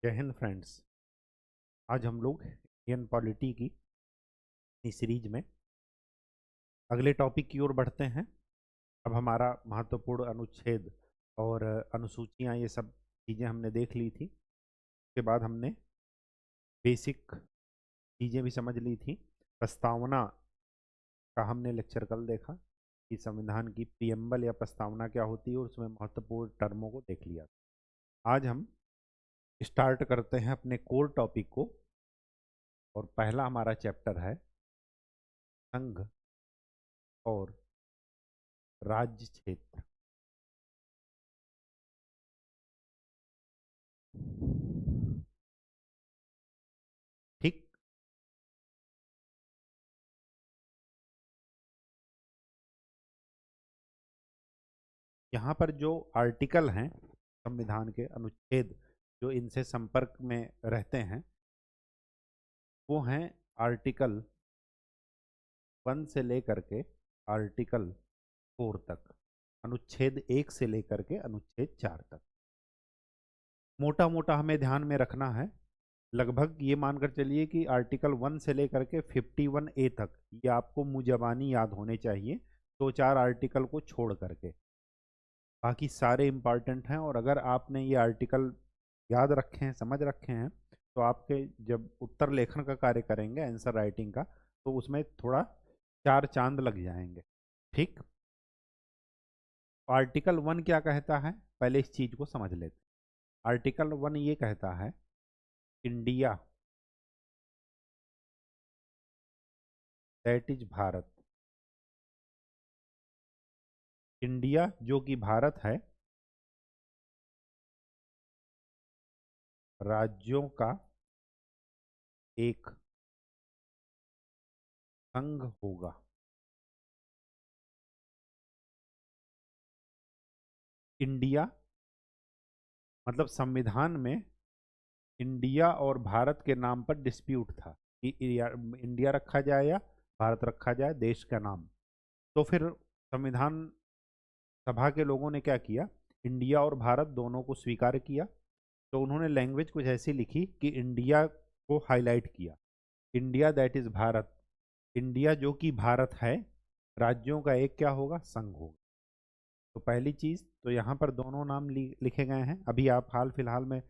जय हिंद फ्रेंड्स। आज हम लोग इंडियन पॉलिटी की इस सीरीज में अगले टॉपिक की ओर बढ़ते हैं। अब हमारा महत्वपूर्ण अनुच्छेद और अनुसूचियां ये सब चीज़ें हमने देख ली थी। उसके बाद हमने बेसिक चीज़ें भी समझ ली थी। प्रस्तावना का हमने लेक्चर कल देखा कि संविधान की प्रियम्बल या प्रस्तावना क्या होती है और उसमें महत्वपूर्ण टर्मों को देख लिया। आज हम स्टार्ट करते हैं अपने कोर टॉपिक को और पहला हमारा चैप्टर है संघ और राज्य क्षेत्र। ठीक। यहाँ पर जो आर्टिकल हैं संविधान के अनुच्छेद जो इनसे संपर्क में रहते हैं वो हैं आर्टिकल 1 से लेकर के आर्टिकल 4 तक, अनुच्छेद 1 से लेकर के अनुच्छेद 4 तक। मोटा मोटा हमें ध्यान में रखना है, लगभग ये मानकर चलिए कि आर्टिकल 1 से लेकर के 51A तक ये आपको मुजबानी याद होने चाहिए, दो चार आर्टिकल को छोड़ करके बाकी सारे इम्पॉर्टेंट हैं। और अगर आपने ये आर्टिकल याद रखे हैं, समझ रखे हैं, तो आपके जब उत्तर लेखन का कार्य करेंगे, आंसर राइटिंग का, तो उसमें थोड़ा चार चांद लग जाएंगे। ठीक। आर्टिकल 1 क्या कहता है, पहले इस चीज को समझ लेते हैं। आर्टिकल 1 ये कहता है India that is Bharat. India जो कि भारत है, राज्यों का एक संघ होगा। इंडिया मतलब संविधान में इंडिया और भारत के नाम पर डिस्प्यूट था कि इंडिया रखा जाए या भारत रखा जाए देश का नाम। तो फिर संविधान सभा के लोगों ने क्या किया, इंडिया और भारत दोनों को स्वीकार किया। तो उन्होंने लैंग्वेज कुछ ऐसी लिखी कि इंडिया को हाईलाइट किया, India that is Bharat. India जो कि भारत है, राज्यों का एक क्या होगा, संघ होगा। तो पहली चीज तो यहाँ पर दोनों नाम लिखे गए हैं। अभी आप हाल फिलहाल में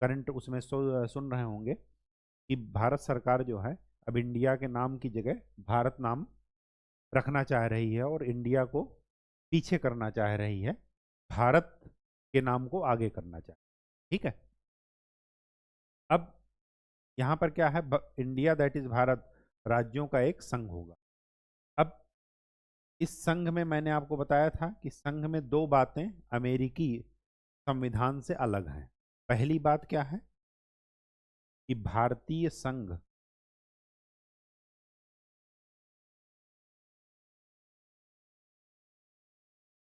करंट उसमें सुन रहे होंगे कि भारत सरकार जो है अब इंडिया के नाम की जगह भारत नाम रखना चाह रही है और इंडिया को पीछे करना चाह रही है, भारत के नाम को आगे करना चाह। ठीक है। अब यहाँ पर क्या है, इंडिया दैट इज भारत राज्यों का एक संघ होगा। अब इस संघ में मैंने आपको बताया था कि संघ में दो बातें अमेरिकी संविधान से अलग हैं। पहली बात क्या है कि भारतीय संघ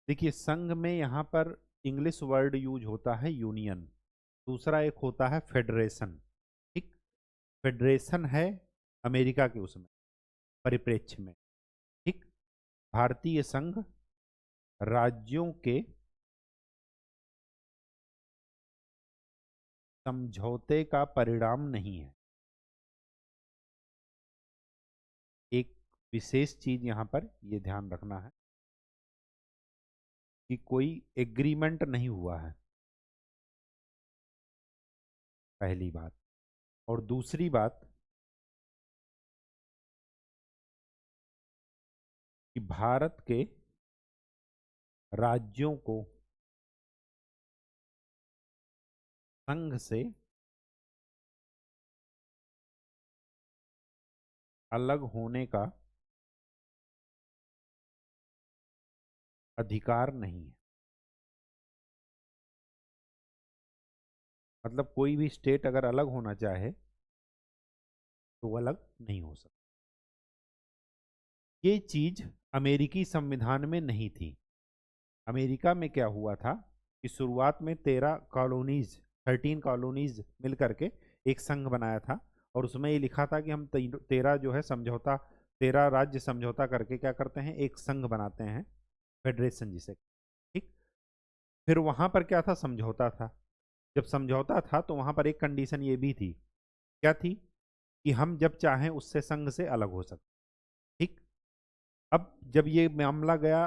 देखिए, संघ में यहाँ पर इंग्लिश वर्ड यूज होता है यूनियन, दूसरा एक होता है फेडरेशन। ठीक। फेडरेशन है अमेरिका के उसमें परिप्रेक्ष्य में। ठीक। भारतीय संघ राज्यों के समझौते का परिणाम नहीं है। एक विशेष चीज यहाँ पर ये ध्यान रखना है कि कोई एग्रीमेंट नहीं हुआ है, पहली बात। और दूसरी बात कि भारत के राज्यों को संघ से अलग होने का अधिकार नहीं है। मतलब कोई भी स्टेट अगर अलग होना चाहे तो वो अलग नहीं हो सकता। ये चीज अमेरिकी संविधान में नहीं थी। अमेरिका में क्या हुआ था कि शुरुआत में 13 कॉलोनीज मिल करके एक संघ बनाया था और उसमें ये लिखा था कि हम 13 जो है समझौता, 13 राज्य समझौता करके क्या करते हैं, एक संघ बनाते हैं, फेडरेशन जिसे। ठीक। फिर वहां पर क्या था, समझौता था। जब समझौता था तो वहां पर एक कंडीशन ये भी थी, क्या थी, कि हम जब चाहें उससे संघ से अलग हो सकते। ठीक। अब जब ये मामला गया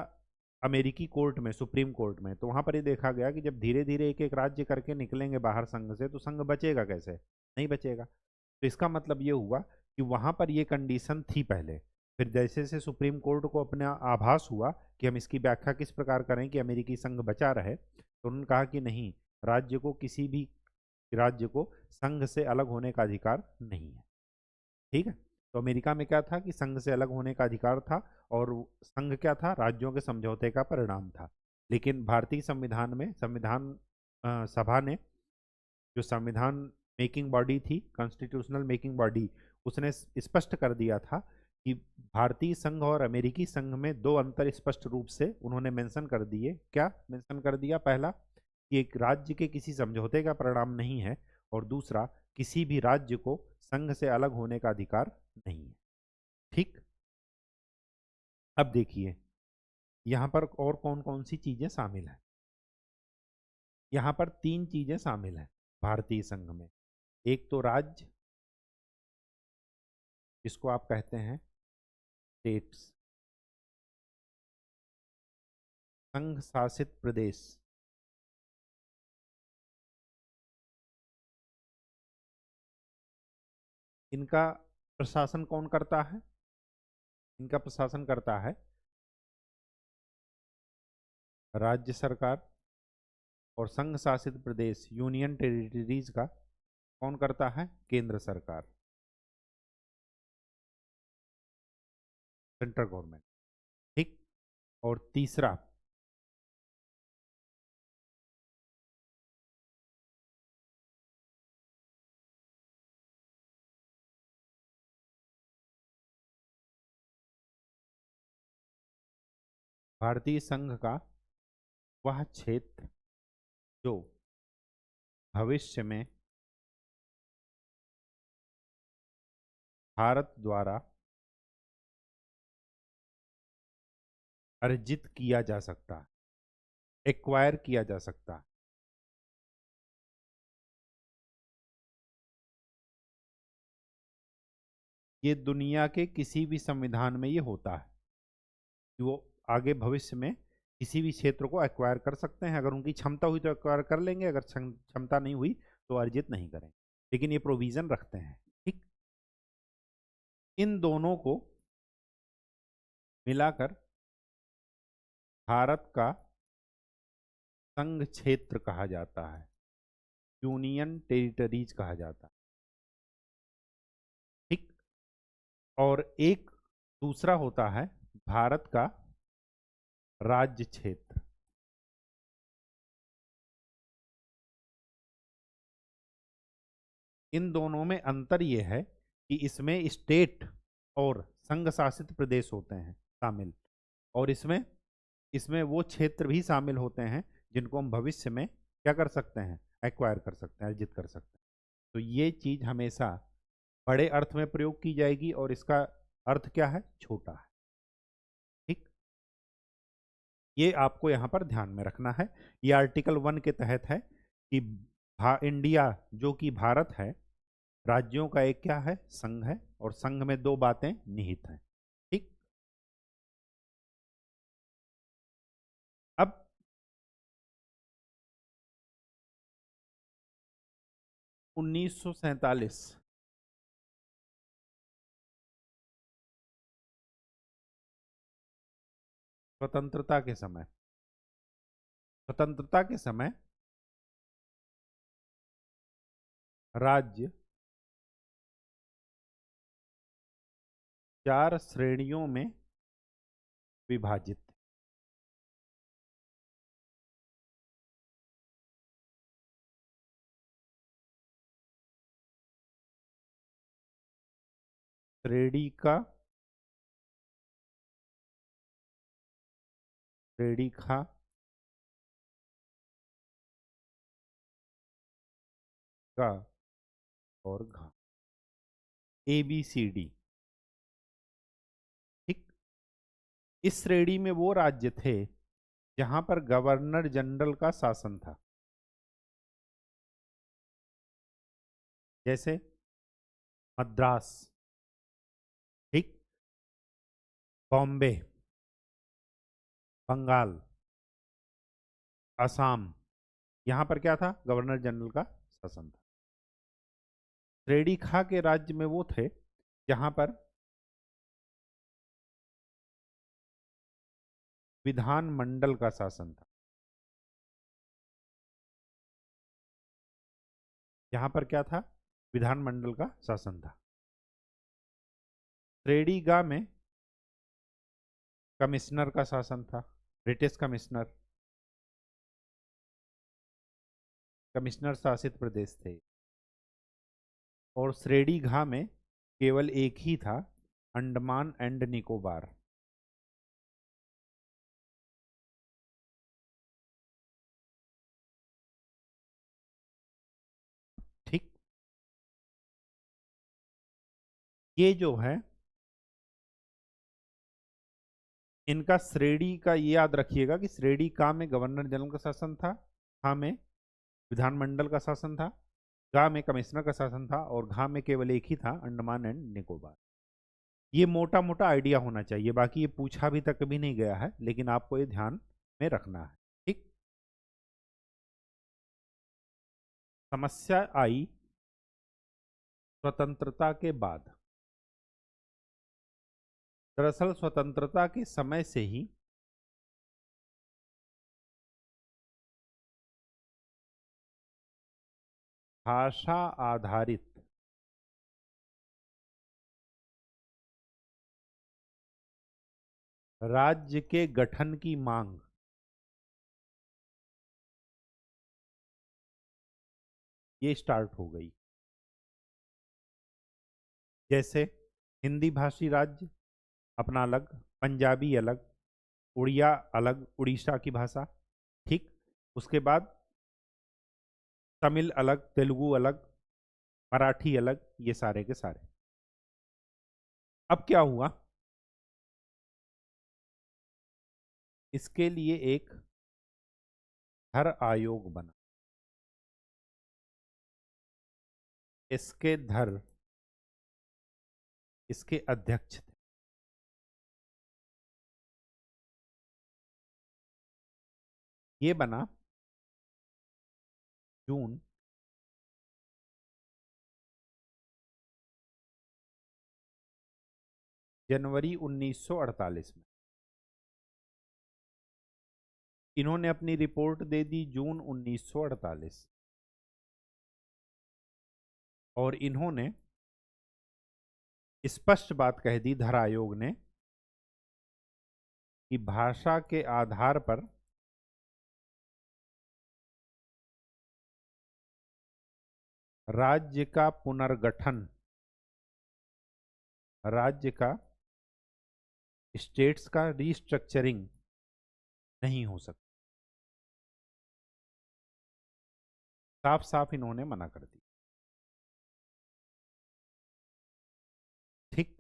अमेरिकी कोर्ट में, सुप्रीम कोर्ट में, तो वहां पर ये देखा गया कि जब धीरे धीरे एक एक राज्य करके निकलेंगे बाहर संघ से, तो संघ बचेगा कैसे, नहीं बचेगा। तो इसका मतलब ये हुआ कि वहां पर ये कंडीशन थी पहले। फिर जैसे जैसे सुप्रीम कोर्ट को अपना आभास हुआ कि हम इसकी व्याख्या किस प्रकार करें कि अमेरिकी संघ बचा रहे, तो उन्होंने कहा कि नहीं, राज्य को किसी भी राज्य को संघ से अलग होने का अधिकार नहीं है। ठीक है। तो अमेरिका में क्या था कि संघ से अलग होने का अधिकार था, और संघ क्या था, राज्यों के समझौते का परिणाम था। लेकिन भारतीय संविधान में संविधान सभा ने, जो संविधान मेकिंग बॉडी थी, कॉन्स्टिट्यूशनल मेकिंग बॉडी, उसने स्पष्ट कर दिया था कि भारतीय संघ और अमेरिकी संघ में दो अंतर स्पष्ट रूप से उन्होंने मेंशन कर दिए। क्या मेंशन कर दिया? पहला, कि एक राज्य के किसी समझौते का परिणाम नहीं है, और दूसरा, किसी भी राज्य को संघ से अलग होने का अधिकार नहीं है। ठीक। अब देखिए यहां पर और कौन कौन सी चीजें शामिल हैं। यहां पर तीन चीजें शामिल हैं भारतीय संघ में। एक तो राज्य, जिसको आप कहते हैं स्टेट्स, संघ शासित प्रदेश, इनका प्रशासन कौन करता है? इनका प्रशासन करता है राज्य सरकार, और संघ शासित प्रदेश यूनियन टेरिटरीज का कौन करता है? केंद्र सरकार, सेंट्रल गवर्नमेंट। ठीक। और तीसरा, भारतीय संघ का वह क्षेत्र जो भविष्य में भारत द्वारा अर्जित किया जा सकता है, एक्वायर किया जा सकता है। ये दुनिया के किसी भी संविधान में ये होता है कि वो आगे भविष्य में किसी भी क्षेत्र को एक्वायर कर सकते हैं। अगर उनकी क्षमता हुई तो एक्वायर कर लेंगे, अगर क्षमता नहीं हुई तो अर्जित नहीं करेंगे। लेकिन ये प्रोविजन रखते हैं। ठीक। इन दोनों को मिलाकर भारत का संघ क्षेत्र कहा जाता है, यूनियन टेरिटरीज कहा जाता है। ठीक। और एक दूसरा होता है भारत का राज्य क्षेत्र। इन दोनों में अंतर यह है कि इसमें स्टेट और संघ शासित प्रदेश होते हैं शामिल, और इसमें इसमें वो क्षेत्र भी शामिल होते हैं जिनको हम भविष्य में क्या कर सकते हैं, एक्वायर कर सकते हैं, अर्जित कर सकते हैं। तो ये चीज हमेशा बड़े अर्थ में प्रयोग की जाएगी, और इसका अर्थ क्या है, छोटा है। ठीक। ये आपको यहाँ पर ध्यान में रखना है। ये आर्टिकल 1 के तहत है कि इंडिया जो कि भारत है, राज्यों का एक क्या है, संघ है, और संघ में दो बातें निहित हैं। ठीक। अब 1947, स्वतंत्रता के समय, स्वतंत्रता के समय राज्य 4 श्रेणियों में विभाजित थे। श्रेणी का, श्रेणी खा, गा और घा, ABCD। ठीक। इस श्रेणी में वो राज्य थे जहां पर गवर्नर जनरल का शासन था। जैसे मद्रास, ठीक, बॉम्बे, बंगाल, असम, यहां पर क्या था, गवर्नर जनरल का शासन था। श्रेणी खा के राज्य में वो थे जहां पर विधानमंडल का शासन था। यहां पर क्या था, विधानमंडल का शासन था। श्रेणी गा में कमिश्नर का शासन था, ब्रिटिश कमिश्नर, कमिश्नर शासित प्रदेश थे। और श्रेणी घा में केवल एक ही था, अंडमान एंड निकोबार। ठीक, ये जो है इनका श्रेणी का ये याद रखिएगा कि श्रेणी का में गवर्नर जनरल का शासन था, खा में विधानमंडल का शासन था, गा में कमिश्नर का शासन था, और घा में केवल एक ही था, अंडमान एंड निकोबार। ये मोटा मोटा आइडिया होना चाहिए, बाकी ये पूछा भी तक भी नहीं गया है, लेकिन आपको ये ध्यान में रखना है। ठीक, समस्या आई स्वतंत्रता के बाद। दरअसल स्वतंत्रता के समय से ही भाषा आधारित राज्य के गठन की मांग ये स्टार्ट हो गई। जैसे हिंदी भाषी राज्य अपना अलग, पंजाबी अलग, उड़िया अलग, उड़ीसा की भाषा, ठीक, उसके बाद तमिल अलग, तेलुगु अलग, मराठी अलग, ये सारे के सारे। अब क्या हुआ, इसके लिए एक हर आयोग बना। इसके धर इसके अध्यक्ष थे। ये बना जून 1948 में। इन्होंने अपनी रिपोर्ट दे दी जून 1948, और इन्होंने स्पष्ट बात कह दी धर आयोग ने कि भाषा के आधार पर राज्य का पुनर्गठन, राज्य का स्टेट्स का रिस्ट्रक्चरिंग नहीं हो सकता। साफ साफ इन्होंने मना कर दी। ठीक,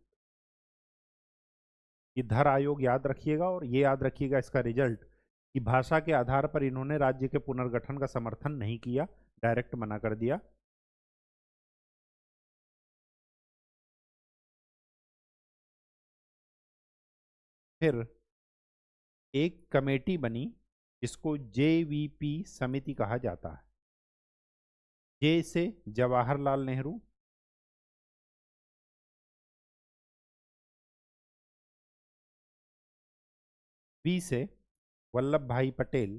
ये धर आयोग याद रखिएगा, और ये याद रखिएगा इसका रिजल्ट कि भाषा के आधार पर इन्होंने राज्य के पुनर्गठन का समर्थन नहीं किया, डायरेक्ट मना कर दिया। फिर एक कमेटी बनी जिसको जेवीपी समिति कहा जाता है। जे से जवाहरलाल नेहरू, वी से वल्लभ भाई पटेल,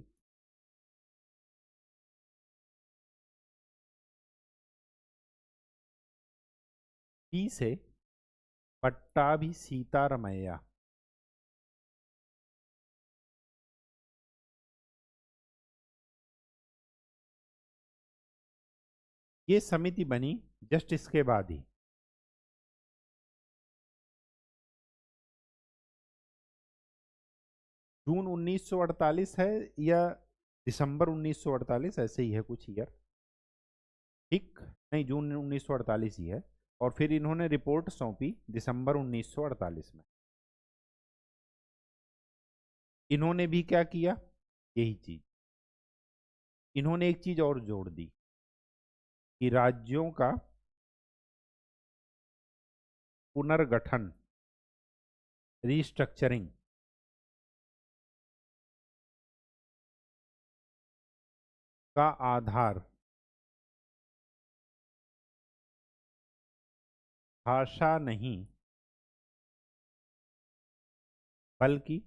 पी से पट्टाभी सीतारमैया, ये समिति बनी जस्ट इसके बाद ही। जून 1948 है या दिसंबर 1948, ऐसे ही है कुछ ईयर। ठीक, नहीं, जून 1948 ही है। और फिर इन्होंने रिपोर्ट सौंपी दिसंबर 1948 में। इन्होंने भी क्या किया, यही चीज, इन्होंने एक चीज और जोड़ दी कि राज्यों का पुनर्गठन, रीस्ट्रक्चरिंग का आधार भाषा नहीं बल्कि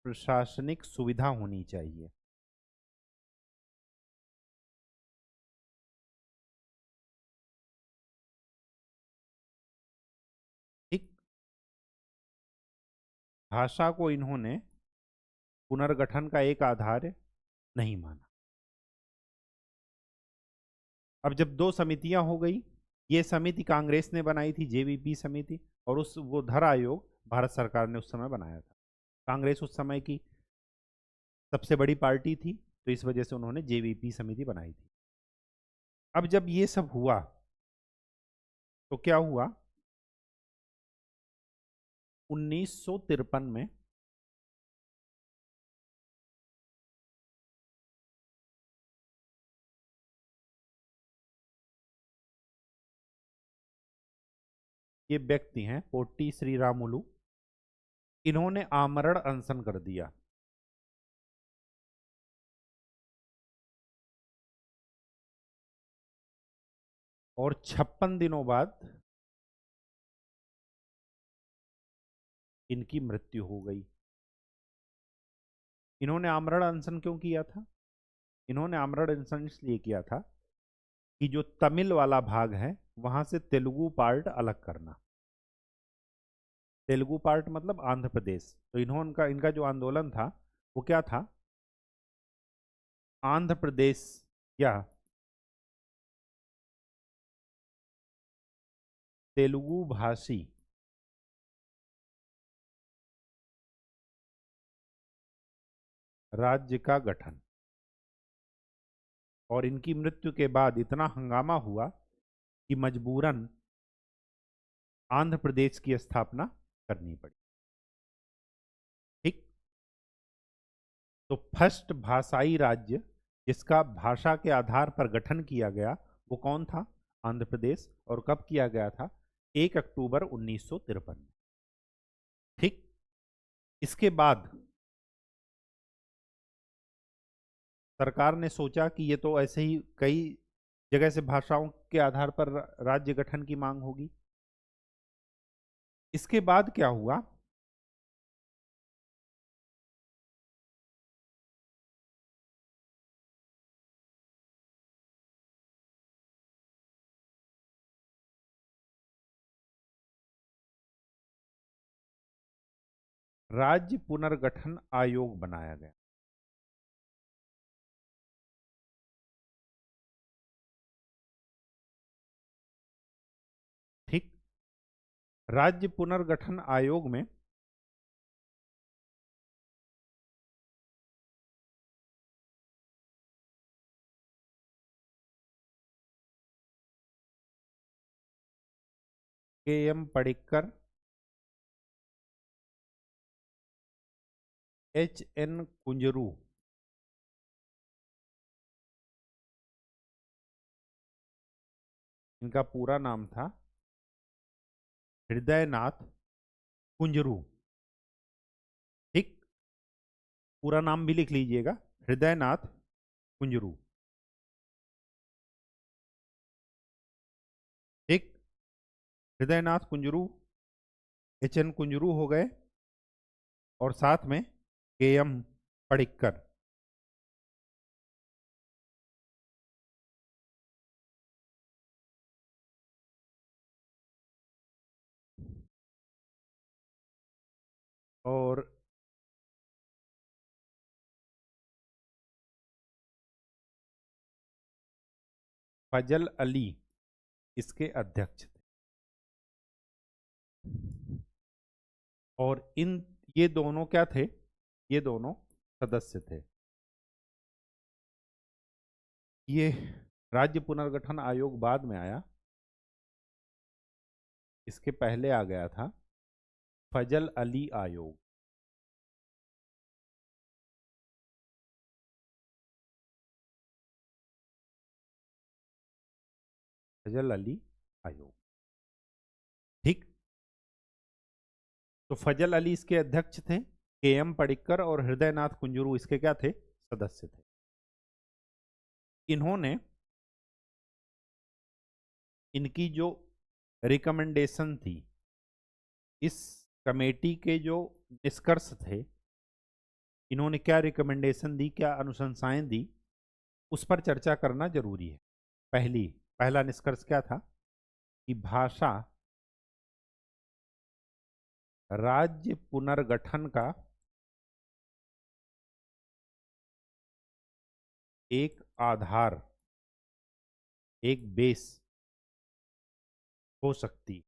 प्रशासनिक सुविधा होनी चाहिए। ठीक, भाषा को इन्होंने पुनर्गठन का एक आधार नहीं माना। अब जब दो समितियां हो गई, ये समिति कांग्रेस ने बनाई थी, जेवीपी समिति, और उस वो धर आयोग भारत सरकार ने उस समय बनाया था। कांग्रेस उस समय की सबसे बड़ी पार्टी थी, तो इस वजह से उन्होंने जेवीपी समिति बनाई थी। अब जब ये सब हुआ तो क्या हुआ, 1953 में ये व्यक्ति हैं पोट्टी श्रीरामुलु, इन्होंने आमरण अनशन कर दिया। और 56 दिनों बाद इनकी मृत्यु हो गई। इन्होंने आमरण अनशन क्यों किया था? इन्होंने आमरण अनशन इसलिए किया था कि जो तमिल वाला भाग है वहां से तेलुगु पार्ट अलग करना। तेलुगु पार्ट मतलब आंध्र प्रदेश। तो इनका इनका जो आंदोलन था वो क्या था, आंध्र प्रदेश या तेलुगु भाषी राज्य का गठन। और इनकी मृत्यु के बाद इतना हंगामा हुआ कि मजबूरन आंध्र प्रदेश की स्थापना करनी पड़ी। ठीक, तो फर्स्ट भाषाई राज्य जिसका भाषा के आधार पर गठन किया गया वो कौन था? आंध्र प्रदेश। और कब किया गया था? 1 अक्टूबर 1953 में। ठीक, इसके बाद सरकार ने सोचा कि ये तो ऐसे ही कई जगह से भाषाओं के आधार पर राज्य गठन की मांग होगी। इसके बाद क्या हुआ, राज्य पुनर्गठन आयोग बनाया गया। ठीक, राज्य पुनर्गठन आयोग में के.एम. पडिक्कर, H.N. कुंजरू, इनका पूरा नाम था हृदयनाथ कुंजरू। ठीक, पूरा नाम भी लिख लीजिएगा, हृदयनाथ कुंजरू। ठीक, हृदयनाथ कुंजरू, H.N. कुंजरू हो गए, और साथ में के.एम. पडिक्कर। और फजल अली इसके अध्यक्ष थे। और ये दोनों क्या थे? ये दोनों सदस्य थे। ये राज्य पुनर्गठन आयोग बाद में आया, इसके पहले आ गया था फजल अली आयोग। फजल अली आयोग। ठीक, तो फजल अली इसके अध्यक्ष थे, के एम पडिक्कर और हृदयनाथ कुंजरू इसके क्या थे, सदस्य थे। इन्होंने इनकी जो रिकमेंडेशन थी, इस कमेटी के जो निष्कर्ष थे, इन्होंने क्या रिकमेंडेशन दी, क्या अनुशंसाएं दी, उस पर चर्चा करना जरूरी है। पहला निष्कर्ष क्या था कि भाषा राज्य पुनर्गठन का एक आधार, एक बेस हो सकती।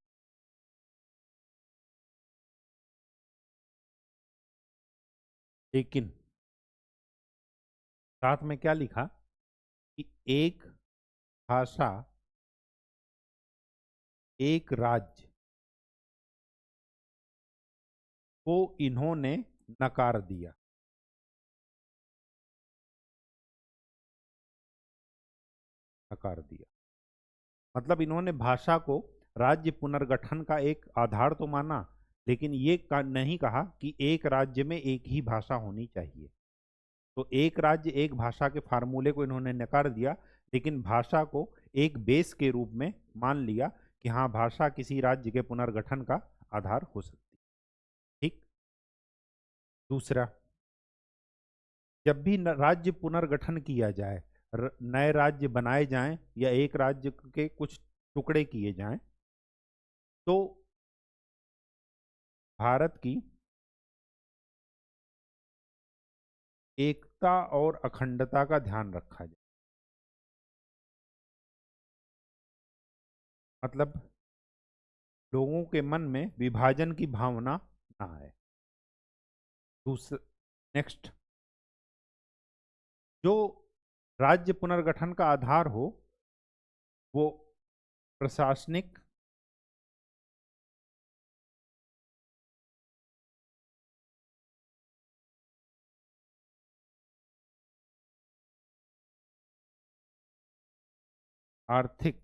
लेकिन साथ में क्या लिखा कि एक भाषा, एक राज्य को इन्होंने नकार दिया। नकार दिया मतलब इन्होंने भाषा को राज्य पुनर्गठन का एक आधार तो माना, लेकिन ये नहीं कहा कि एक राज्य में एक ही भाषा होनी चाहिए। तो एक राज्य एक भाषा के फार्मूले को इन्होंने नकार दिया, लेकिन भाषा को एक बेस के रूप में मान लिया कि हाँ, भाषा किसी राज्य के पुनर्गठन का आधार हो सकती। ठीक, दूसरा, जब भी राज्य पुनर्गठन किया जाए, नए राज्य बनाए जाएं या एक राज्य के कुछ टुकड़े किए जाएं, तो भारत की एकता और अखंडता का ध्यान रखा जाए। मतलब लोगों के मन में विभाजन की भावना ना आए। दूसरा, नेक्स्ट, जो राज्य पुनर्गठन का आधार हो वो प्रशासनिक, आर्थिक,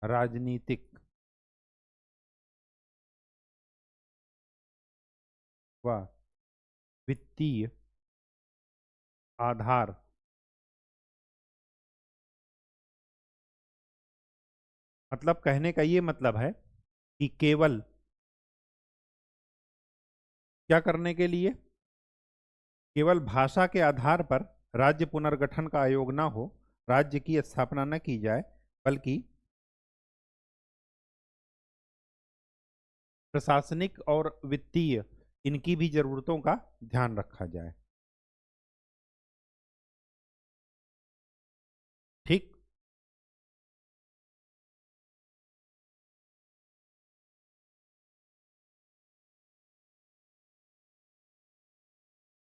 राजनीतिक व वित्तीय आधार मतलब कहने का ये मतलब है कि केवल क्या करने के लिए, केवल भाषा के आधार पर राज्य पुनर्गठन का आयोग ना हो, राज्य की स्थापना न की जाए, बल्कि प्रशासनिक और वित्तीय इनकी भी जरूरतों का ध्यान रखा जाए। ठीक,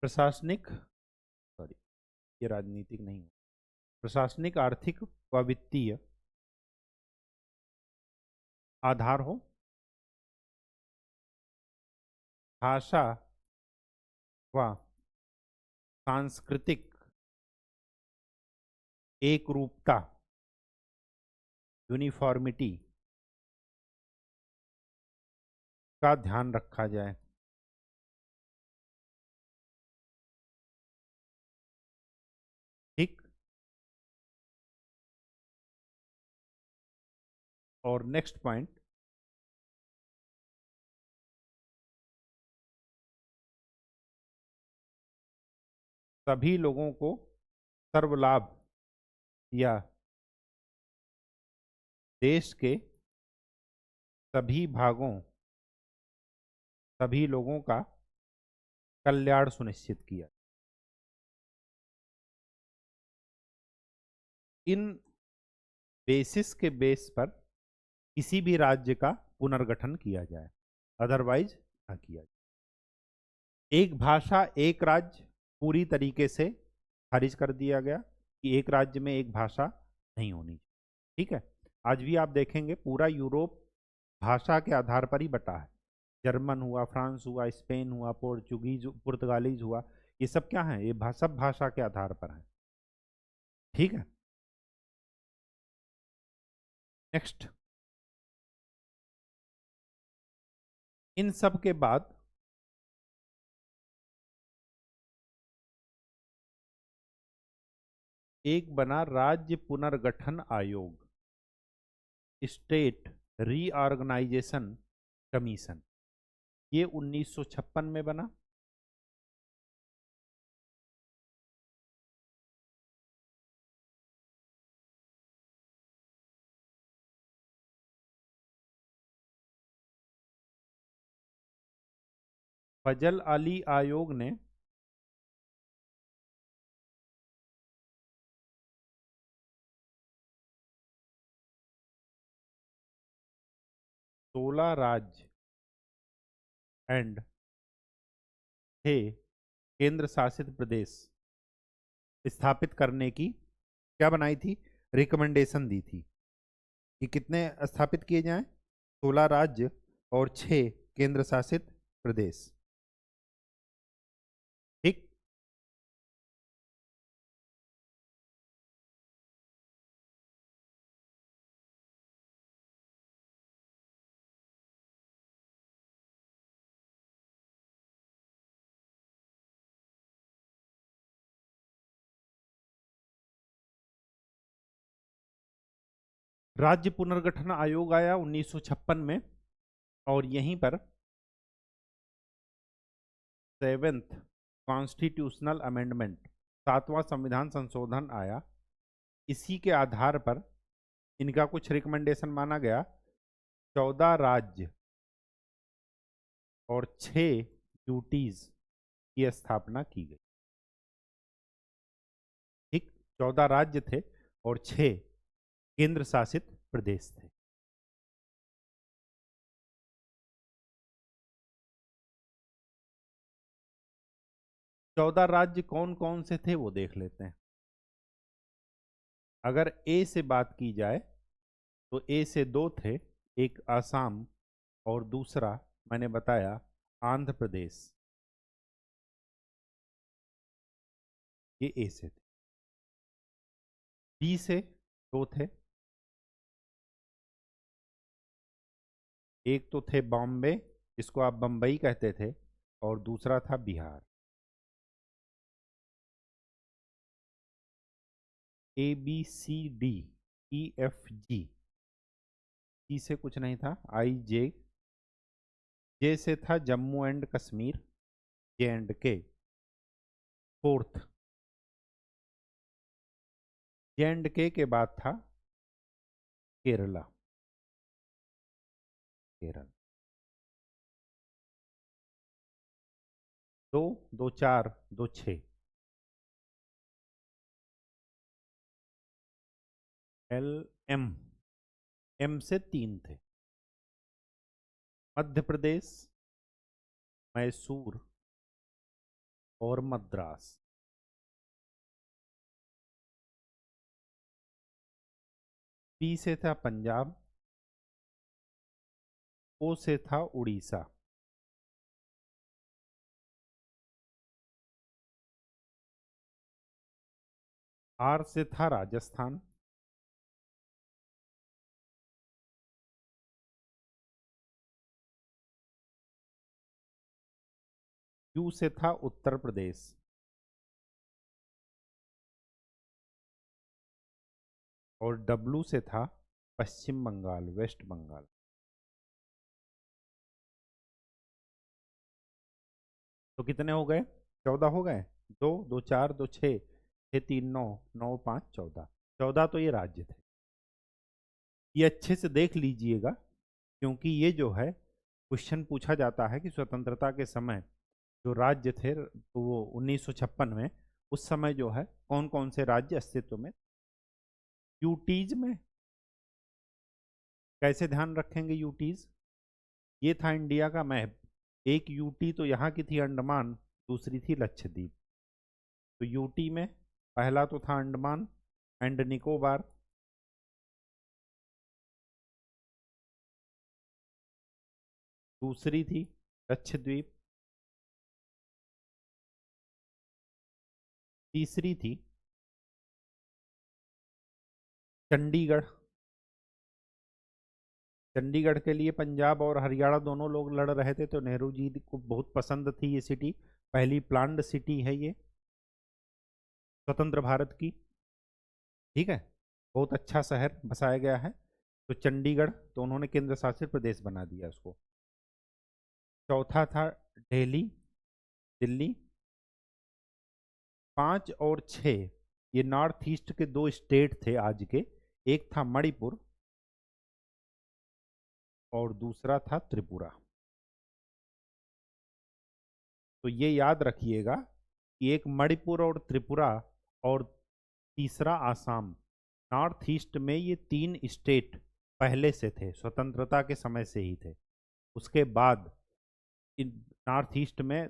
प्रशासनिक, सॉरी, ये राजनीतिक नहीं है, प्रशासनिक, आर्थिक व वित्तीय आधार हो, भाषा व सांस्कृतिक एक रूपता, यूनिफॉर्मिटी का ध्यान रखा जाए। ठीक, और नेक्स्ट पॉइंट, सभी लोगों को सर्वलाभ या देश के सभी भागों, सभी लोगों का कल्याण सुनिश्चित किया। इन बेसिस के बेस पर किसी भी राज्य का पुनर्गठन किया जाए, अदरवाइज ना किया जाए। एक भाषा एक राज्य पूरी तरीके से खारिज कर दिया गया कि एक राज्य में एक भाषा नहीं होनी चाहिए। ठीक है, आज भी आप देखेंगे पूरा यूरोप भाषा के आधार पर ही बटा है। जर्मन हुआ, फ्रांस हुआ, स्पेन हुआ, पुर्तगालीज हुआ, ये सब क्या है, ये सब भाषा के आधार पर है। ठीक है। नेक्स्ट, इन सब के बाद एक बना राज्य पुनर्गठन आयोग, स्टेट रीऑर्गेनाइजेशन कमीशन। ये 1956 में बना। फजल अली आयोग ने 16 राज्य एंड 6 केंद्र शासित प्रदेश स्थापित करने की क्या बनाई थी, रिकमेंडेशन दी थी कि कितने स्थापित किए जाएं, 16 राज्य और 6 केंद्र शासित प्रदेश। ठीक। राज्य पुनर्गठन आयोग आया 1956 में, और यहीं पर 7th कॉन्स्टिट्यूशनल अमेंडमेंट, 7वां संविधान संशोधन आया। इसी के आधार पर इनका कुछ रिकमेंडेशन माना गया। 14 राज्य और 6 यूटीज की स्थापना की गई। ठीक, 14 राज्य थे और 6 केंद्र शासित प्रदेश थे। चौदह राज्य कौन कौन से थे वो देख लेते हैं। अगर ए से बात की जाए तो ए से 2 थे, एक आसाम और दूसरा मैंने बताया आंध्र प्रदेश। ये ए से थे। बी से 2 थे, एक तो थे बॉम्बे जिसको आप बम्बई कहते थे, और दूसरा था Bihar. A B C D E F G. E से कुछ नहीं था, आई जे। जे से था Jammu and Kashmir, J and K. Fourth, J and K बाद था Kerala, Kerala. 2, 2 4, 2 6। L M, M से 3 थे, मध्य प्रदेश, मैसूर और मद्रास। पी से था पंजाब, ओ से था उड़ीसा, आर से था राजस्थान, यू से था उत्तर प्रदेश, और डब्लू से था पश्चिम बंगाल, वेस्ट बंगाल। तो कितने हो गए, 14 हो गए। 2, 2 4, 2 6, 6 3 9, 9 5 14। 14 तो ये राज्य थे। ये अच्छे से देख लीजिएगा, क्योंकि ये जो है क्वेश्चन पूछा जाता है कि स्वतंत्रता के समय जो राज्य थे, तो वो 1956 में, उस समय जो है कौन कौन से राज्य अस्तित्व में। यूटीज में कैसे ध्यान रखेंगे यूटीज, ये था इंडिया का मैप। एक यूटी तो यहाँ की थी अंडमान, दूसरी थी लक्षद्वीप। तो यूटी में पहला तो था अंडमान एंड निकोबार, दूसरी थी लक्षद्वीप, तीसरी थी चंडीगढ़, चंडीगढ़ के लिए पंजाब और हरियाणा दोनों लोग लड़ रहे थे, तो नेहरू जी को बहुत पसंद थी ये सिटी। पहली प्लान्ड सिटी है ये स्वतंत्र भारत की। ठीक है, बहुत अच्छा शहर बसाया गया है। तो चंडीगढ़, तो उन्होंने केंद्र शासित प्रदेश बना दिया उसको। चौथा था दिल्ली, दिल्ली। 5 और 6 ये नॉर्थ ईस्ट के दो स्टेट थे आज के। एक था मणिपुर और दूसरा था त्रिपुरा। तो ये याद रखिएगा कि एक मणिपुर और त्रिपुरा और तीसरा आसाम, नॉर्थ ईस्ट में ये 3 स्टेट पहले से थे, स्वतंत्रता के समय से ही थे। उसके बाद इन नॉर्थ ईस्ट में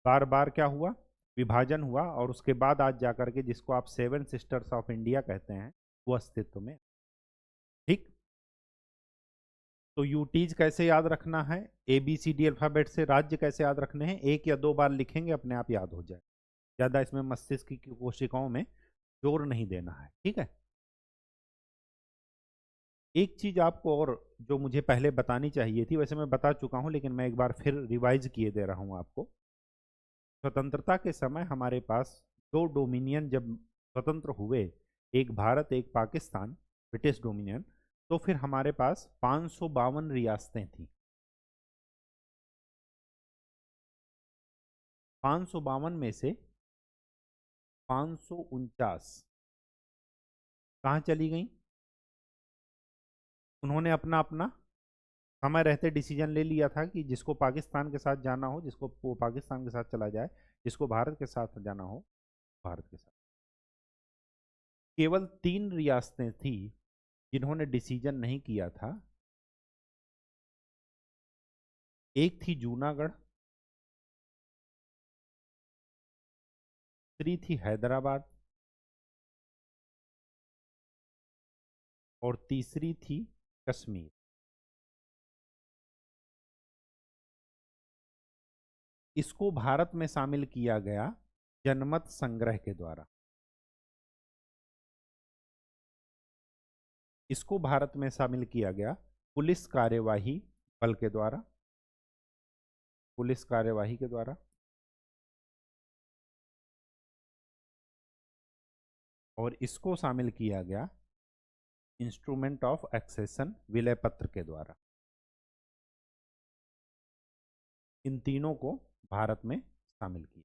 बार बार क्या हुआ, विभाजन हुआ, और उसके बाद आज जाकर के जिसको आप 7 सिस्टर्स ऑफ इंडिया कहते हैं वो अस्तित्व में। ठीक। तो यूटीज कैसे याद रखना है, A B C D alphabet से राज्य कैसे याद रखने हैं, 1 या 2 बार लिखेंगे अपने आप याद हो जाए। ज़्यादा इसमें मस्तिष्क की कोशिकाओं में जोर नहीं देना है। ठीक है। एक चीज आपको और जो मुझे पहले बतानी चाहिए थी, वैसे मैं बता चुका हूं लेकिन मैं एक बार फिर रिवाइज किए दे रहा हूं आपको। स्वतंत्रता के समय हमारे पास 2 डोमिनियन जब स्वतंत्र हुए, एक भारत एक पाकिस्तान, ब्रिटिश डोमिनियन, तो फिर हमारे पास 552 रियासतें थी। 552 में से 549 कहाँ चली गई? उन्होंने अपना अपना समय रहते डिसीजन ले लिया था कि जिसको पाकिस्तान के साथ जाना हो, जिसको वो पाकिस्तान के साथ चला जाए, जिसको भारत के साथ जाना हो भारत के साथ। केवल 3 रियासतें थी जिन्होंने डिसीजन नहीं किया था। एक थी जूनागढ़, दूसरी थी हैदराबाद और तीसरी थी कश्मीर। इसको भारत में शामिल किया गया जनमत संग्रह के द्वारा। इसको भारत में शामिल किया गया पुलिस कार्यवाही बल के द्वारा, पुलिस कार्यवाही के द्वारा। और इसको शामिल किया गया इंस्ट्रूमेंट ऑफ एक्सेशन विलय पत्र के द्वारा। इन तीनों को भारत में शामिल किया।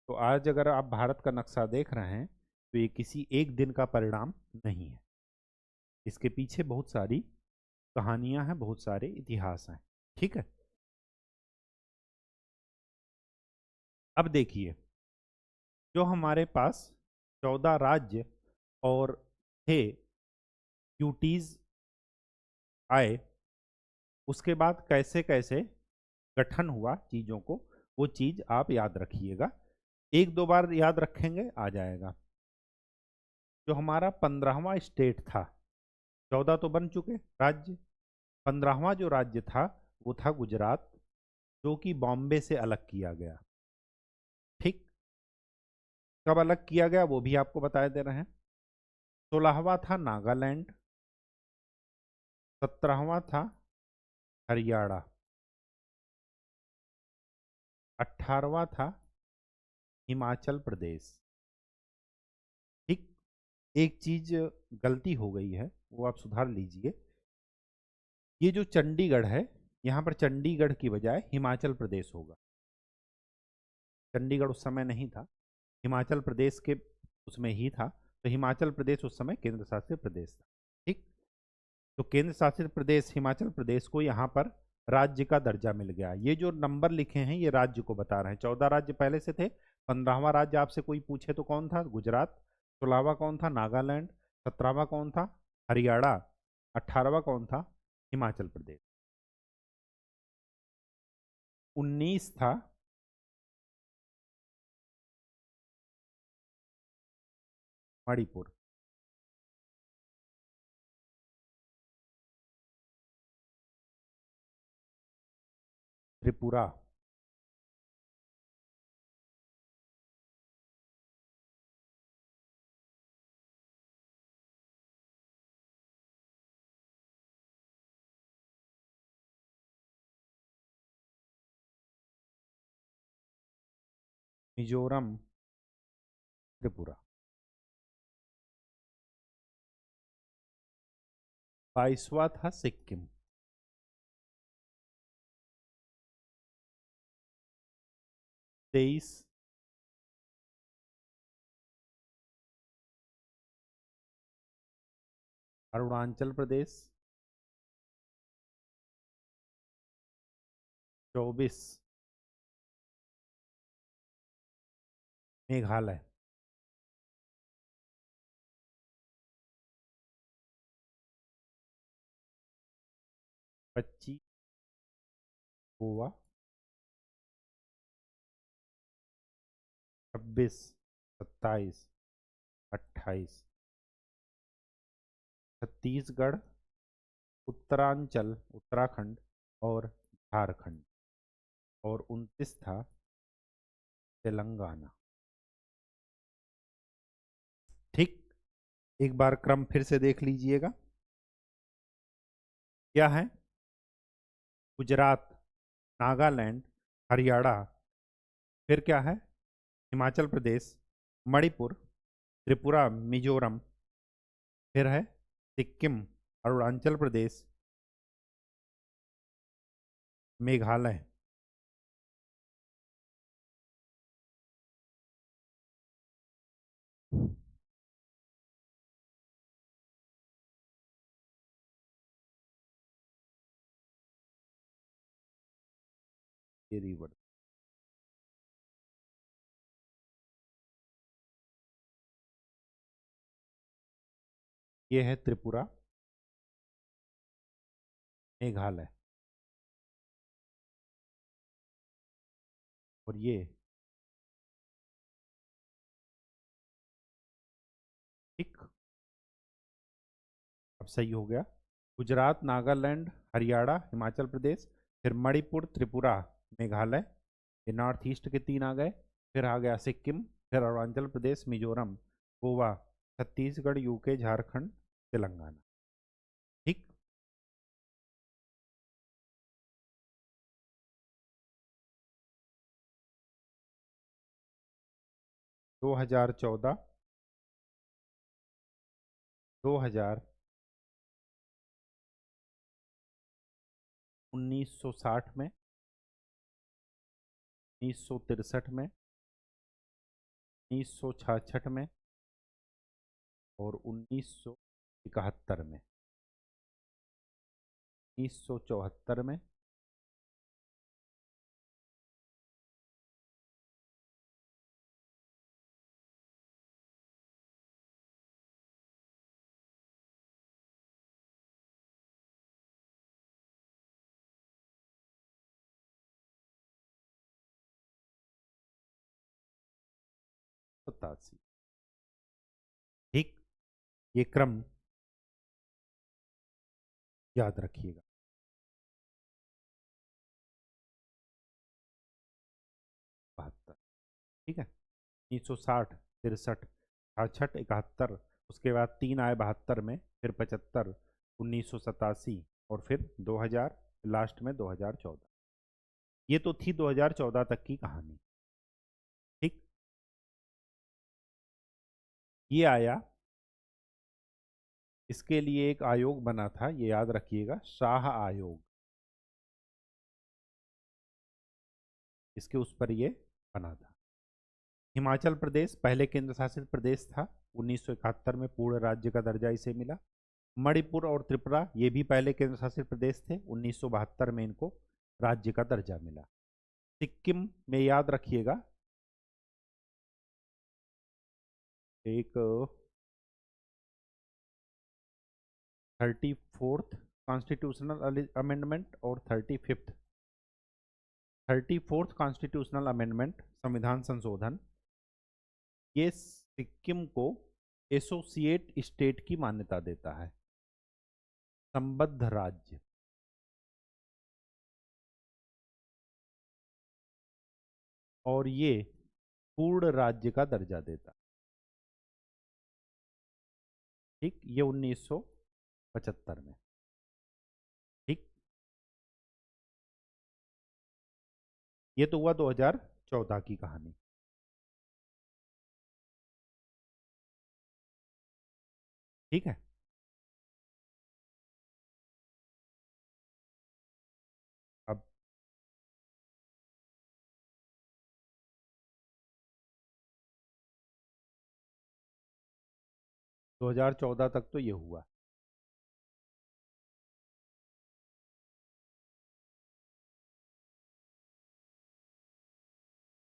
तो आज अगर आप भारत का नक्शा देख रहे हैं तो ये किसी एक दिन का परिणाम नहीं है। इसके पीछे बहुत सारी कहानियां हैं, बहुत सारे इतिहास हैं। ठीक है। अब देखिए, जो हमारे पास 14 राज्य और थे, यूटीज आए, उसके बाद कैसे कैसे गठन हुआ चीजों को, वो चीज आप याद रखिएगा। 1 2 बार याद रखेंगे आ जाएगा। जो हमारा 15वां स्टेट था, 14 तो बन चुके राज्य, 15वां जो राज्य था वो था गुजरात, जो कि बॉम्बे से अलग किया गया। ठीक। कब अलग किया गया वो भी आपको बताए दे रहे हैं। 16वां था नागालैंड, 17वां था हरियाणा, 18वां था हिमाचल प्रदेश। ठीक। एक चीज गलती हो गई है, वो आप सुधार लीजिए। ये जो चंडीगढ़ है, यहाँ पर चंडीगढ़ की बजाय हिमाचल प्रदेश होगा। चंडीगढ़ उस समय नहीं था, हिमाचल प्रदेश के उसमें ही था। तो हिमाचल प्रदेश उस समय केंद्र शासित प्रदेश था। ठीक। तो केंद्र शासित प्रदेश हिमाचल प्रदेश को यहाँ पर राज्य का दर्जा मिल गया। ये जो नंबर लिखे हैं ये राज्य को बता रहे हैं। 14 राज्य पहले से थे। 15वां राज्य आपसे कोई पूछे तो कौन था? गुजरात। 16वां कौन था? नागालैंड। 17वां कौन था? हरियाणा। 18वां कौन था? हिमाचल प्रदेश। 19 था मणिपुर। त्रिपुरा। मिजोरम, त्रिपुरा। 22वां था सिक्किम। 23 अरुणाचल प्रदेश। 24 मेघालय। 25 गोवा। 26 27 28 छत्तीसगढ़, उत्तरांचल उत्तराखंड और झारखंड। और 29 था तेलंगाना। ठीक। एक बार क्रम फिर से देख लीजिएगा। क्या है? गुजरात, नागालैंड, हरियाणा, फिर क्या है? हिमाचल प्रदेश, मणिपुर, त्रिपुरा, मिजोरम, फिर है सिक्किम, अरुणाचल प्रदेश, मेघालय। ये रीवर्ड। ये है त्रिपुरा, मेघालय, और ये ठीक। अब सही हो गया। गुजरात, नागालैंड, हरियाणा, हिमाचल प्रदेश, फिर मणिपुर, त्रिपुरा, मेघालय। ये नॉर्थ ईस्ट के तीन आ गए। फिर आ गया सिक्किम, फिर अरुणाचल प्रदेश, मिजोरम, गोवा, छत्तीसगढ़, यूके, झारखंड, तेलंगाना। ठीक। 2014, 2000, 1960 में, 1963 में, 1966 में, और 1971 में। 1974 में, 87। ठीक। ये क्रम याद रखिएगा। 72। ठीक है। 1960, 63, 66, 71, उसके बाद तीन आए 72 में, फिर 75, 1987, और फिर 2000, लास्ट में 2014। ये तो थी 2014 तक की कहानी। ठीक। ये आया, इसके लिए एक आयोग बना था, ये याद रखिएगा, शाह आयोग। इसके उस पर ये बना था। हिमाचल प्रदेश पहले केंद्र शासित प्रदेश था, 1971 में पूर्ण राज्य का दर्जा इसे मिला। मणिपुर और त्रिपुरा ये भी पहले केंद्र शासित प्रदेश थे, 1972 में इनको राज्य का दर्जा मिला। सिक्किम में याद रखिएगा, एक 34th कॉन्स्टिट्यूशनल अमेंडमेंट और 34th कॉन्स्टिट्यूशनल अमेंडमेंट, संविधान संशोधन, ये सिक्किम को एसोसिएट स्टेट की मान्यता देता है, संबद्ध राज्य। और ये पूर्ण राज्य का दर्जा देता। ठीक। ये 1975 में। ठीक। ये तो हुआ 2014 की कहानी। ठीक है। अब 2014 तक तो ये हुआ।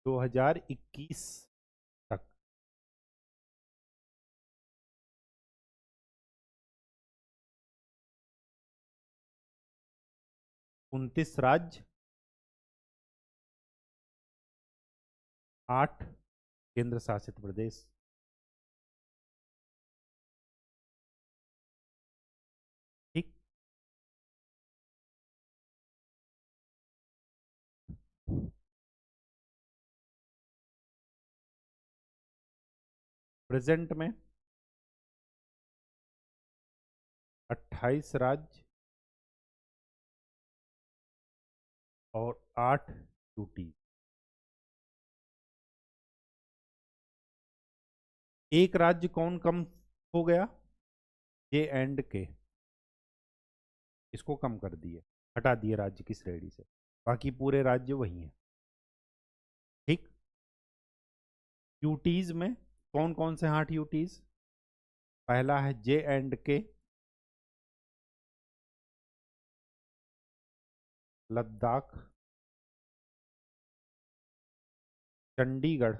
2021 तक 29 राज्य, 8 केंद्र शासित प्रदेश। ठीक। प्रेजेंट में 28 राज्य और 8 यूटी। एक राज्य कौन कम हो गया? J&K, इसको कम कर दिए, हटा दिए राज्य की श्रेणी से, बाकी पूरे राज्य वही हैं। ठीक। यूटीज में कौन कौन से 8 यूटीज? पहला है J&K, Ladakh, Chandigarh,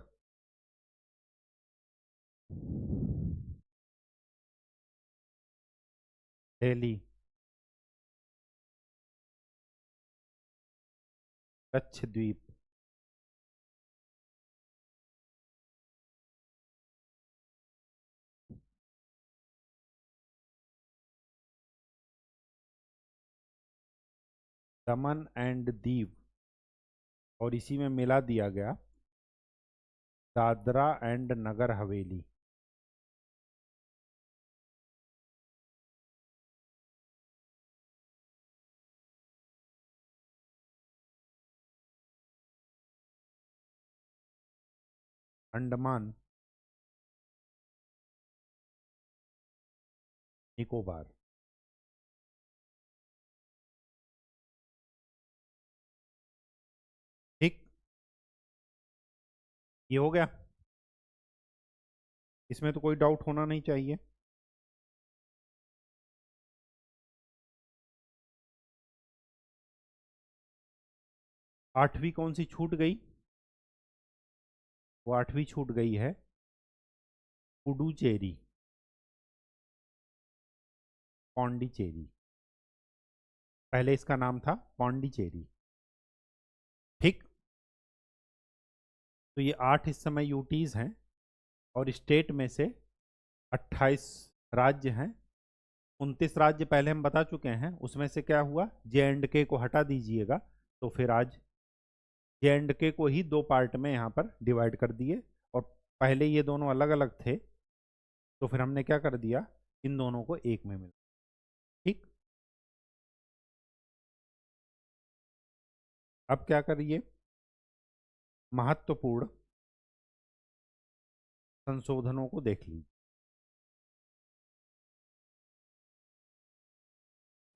Delhi, Lakshadweep, Daman and Diu, और इसी में मिला दिया गया दादरा एंड नगर हवेली। अंडमान निकोबार। ठीक। ये हो गया, इसमें तो कोई डाउट होना नहीं चाहिए। आठवीं कौन सी छूट गई? वो आठवीं छूट गई है पुडुचेरी, पौंडीचेरी। पहले इसका नाम था पौंडीचेरी। ठीक। तो ये 8 इस समय यूटीज हैं, और स्टेट में से 28 राज्य हैं। 29 राज्य पहले हम बता चुके हैं, उसमें से क्या हुआ, J&K को हटा दीजिएगा, तो फिर आज J&K को ही 2 पार्ट में यहाँ पर डिवाइड कर दिए, और पहले ये दोनों अलग अलग थे, तो फिर हमने क्या कर दिया, इन दोनों को एक में मिला। ठीक। अब क्या करिए, महत्वपूर्ण संशोधनों को देख लीजिए।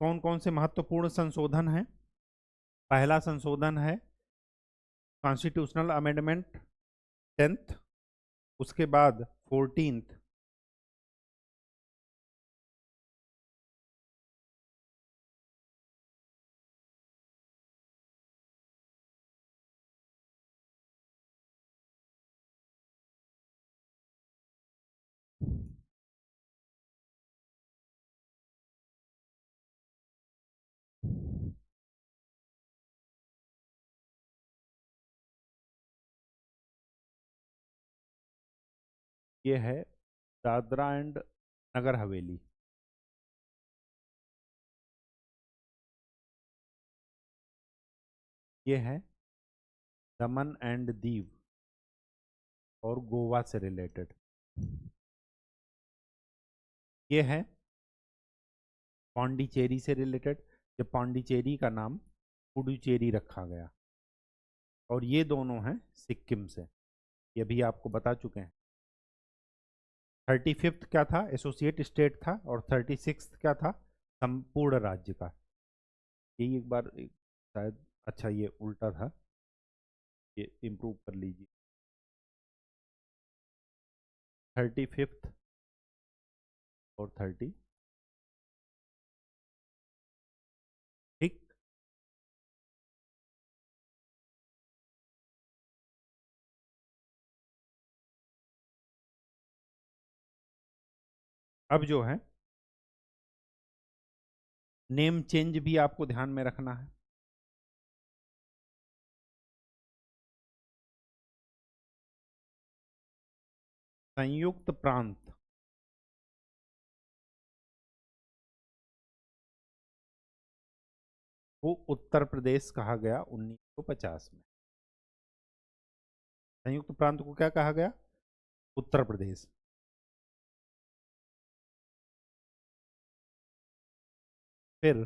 कौन कौन से महत्वपूर्ण संशोधन हैं? पहला संशोधन है कॉन्स्टिट्यूशनल अमेंडमेंट 10th, उसके बाद 14th, ये है दादरा एंड नगर हवेली। ये है दमन एंड दीव और गोवा से रिलेटेड। ये है पौंडीचेरी से रिलेटेड, जब पौंडीचेरी का नाम पुडुचेरी रखा गया। और ये दोनों हैं सिक्किम से, ये भी आपको बता चुके हैं। 35th क्या था? एसोसिएट स्टेट था। और 36th क्या था? संपूर्ण राज्य का। यही एक बार शायद, अच्छा ये उल्टा था, ये इम्प्रूव कर लीजिए। 35th और 30, ठीक। अब जो है नेम चेंज भी आपको ध्यान में रखना है। संयुक्त प्रांत को उत्तर प्रदेश कहा गया 1950 में। संयुक्त प्रांत को क्या कहा गया? उत्तर प्रदेश। फिर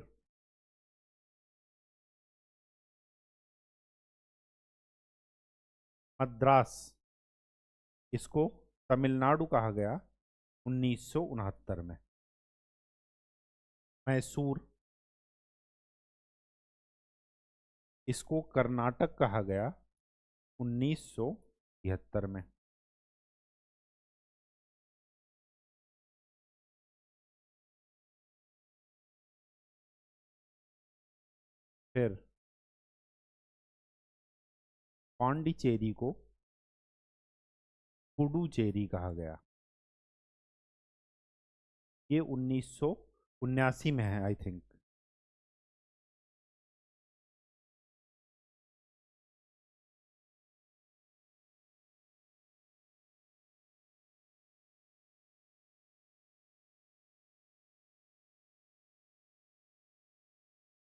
मद्रास, इसको तमिलनाडु कहा गया 1969 में। मैसूर, इसको कर्नाटक कहा गया 1973 में। फिर पांडिचेरी को पुडुचेरी कहा गया। ये 1979 में है आई थिंक।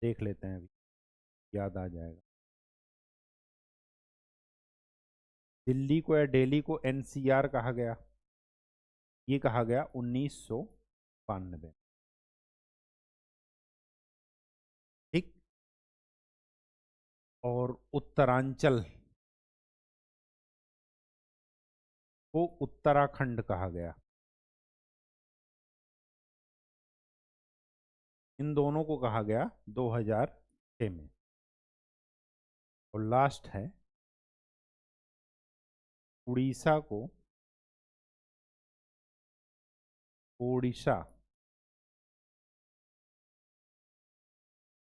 देख लेते हैं, अभी याद आ जाएगा। दिल्ली को या दिल्ली को एनसीआर कहा गया, ये कहा गया 1992, ठीक। और उत्तरांचल को उत्तराखंड कहा गया। इन दोनों को कहा गया 2006 में। और लास्ट है उड़ीसा को ओडिशा,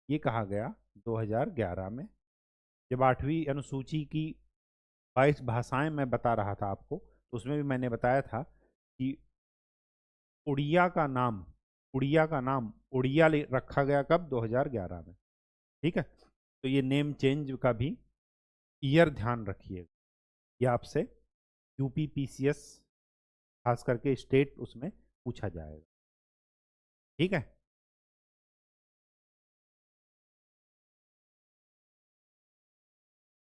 ये कहा गया 2011 में। जब 8वीं अनुसूची की 22 भाषाएं मैं बता रहा था आपको, तो उसमें भी मैंने बताया था कि उड़िया का नाम उड़िया रखा गया कब? 2011 में, ठीक है। तो ये नेम चेंज का भी ईयर ध्यान रखिएगा। ये आपसे यूपीपीसीएस खास करके स्टेट उसमें पूछा जाएगा, ठीक है।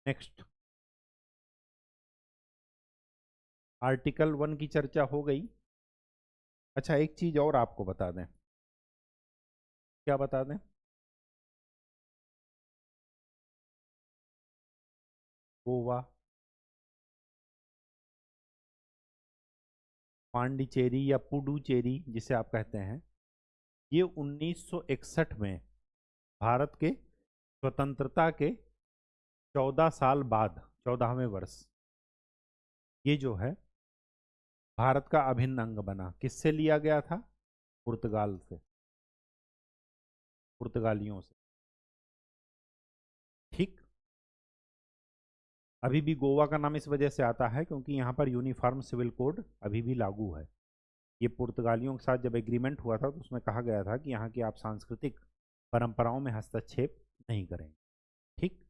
नेक्स्ट, आर्टिकल 1 की चर्चा हो गई। अच्छा, एक चीज और आपको बता दें। क्या बता दें? गोवा, पांडिचेरी या पुडुचेरी जिसे आप कहते हैं, ये 1961 में भारत के स्वतंत्रता के 14 साल बाद, 14वें वर्ष, ये जो है भारत का अभिन्न अंग बना। किससे लिया गया था? पुर्तगाल से, पुर्तगालियों से, ठीक। अभी भी गोवा का नाम इस वजह से आता है क्योंकि यहाँ पर यूनिफॉर्म सिविल कोड अभी भी लागू है। ये पुर्तगालियों के साथ जब एग्रीमेंट हुआ था तो उसमें कहा गया था कि यहाँ की आप सांस्कृतिक परंपराओं में हस्तक्षेप नहीं करेंगे, ठीक।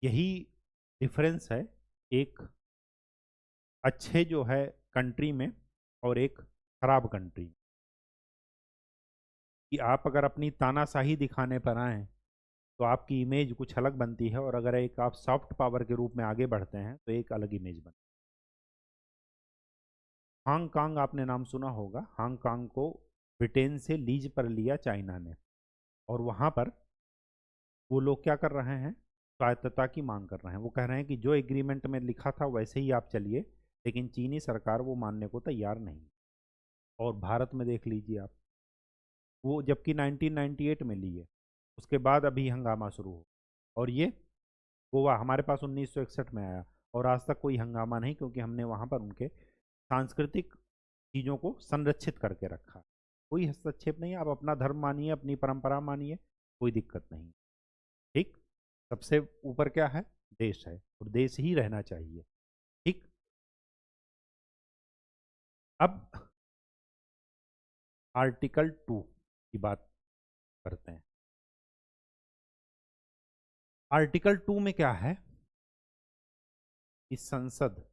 यही डिफरेंस है एक अच्छे जो है कंट्री में और एक खराब कंट्री में, कि आप अगर अपनी तानाशाही दिखाने पर आए तो आपकी इमेज कुछ अलग बनती है, और अगर एक आप सॉफ्ट पावर के रूप में आगे बढ़ते हैं तो एक अलग इमेज बनती है। हांगकांग आपने नाम सुना होगा। हांगकांग को ब्रिटेन से लीज पर लिया चाइना ने, और वहाँ पर वो लोग क्या कर रहे हैं? स्वायत्तता की मांग कर रहे हैं। वो कह रहे हैं कि जो एग्रीमेंट में लिखा था वैसे ही आप चलिए, लेकिन चीनी सरकार वो मानने को तैयार नहीं। और भारत में देख लीजिए आप, वो जबकि 1998 में ली है, उसके बाद अभी हंगामा शुरू हो। और ये गोवा हमारे पास 1961 में आया और आज तक कोई हंगामा नहीं, क्योंकि हमने वहाँ पर उनके सांस्कृतिक चीज़ों को संरक्षित करके रखा। कोई हस्तक्षेप नहीं, आप अपना धर्म मानिए, अपनी परंपरा मानिए, कोई दिक्कत नहीं। ठीक, सबसे ऊपर क्या है? देश है, और देश ही रहना चाहिए। ठीक, अब आर्टिकल 2 की बात करते हैं। आर्टिकल 2 में क्या है कि संसद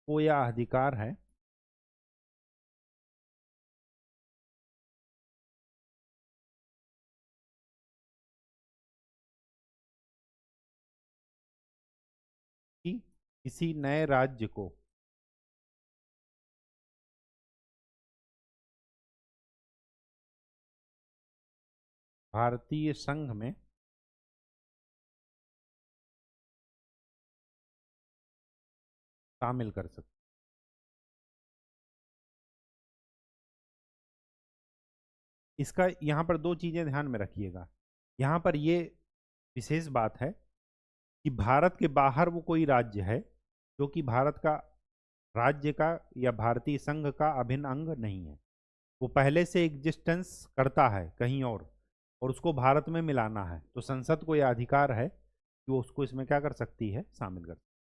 को यह अधिकार है कि किसी नए राज्य को भारतीय संघ में शामिल कर सकते। इसका यहाँ पर दो चीजें ध्यान में रखिएगा। यहाँ पर ये विशेष बात है कि भारत के बाहर वो कोई राज्य है जो कि भारत का राज्य का या भारतीय संघ का अभिन्न अंग नहीं है। वो पहले से एग्जिस्टेंस करता है कहीं और उसको भारत में मिलाना है, तो संसद को यह अधिकार है कि वो उसको इसमें क्या कर सकती है, शामिल कर सकती है।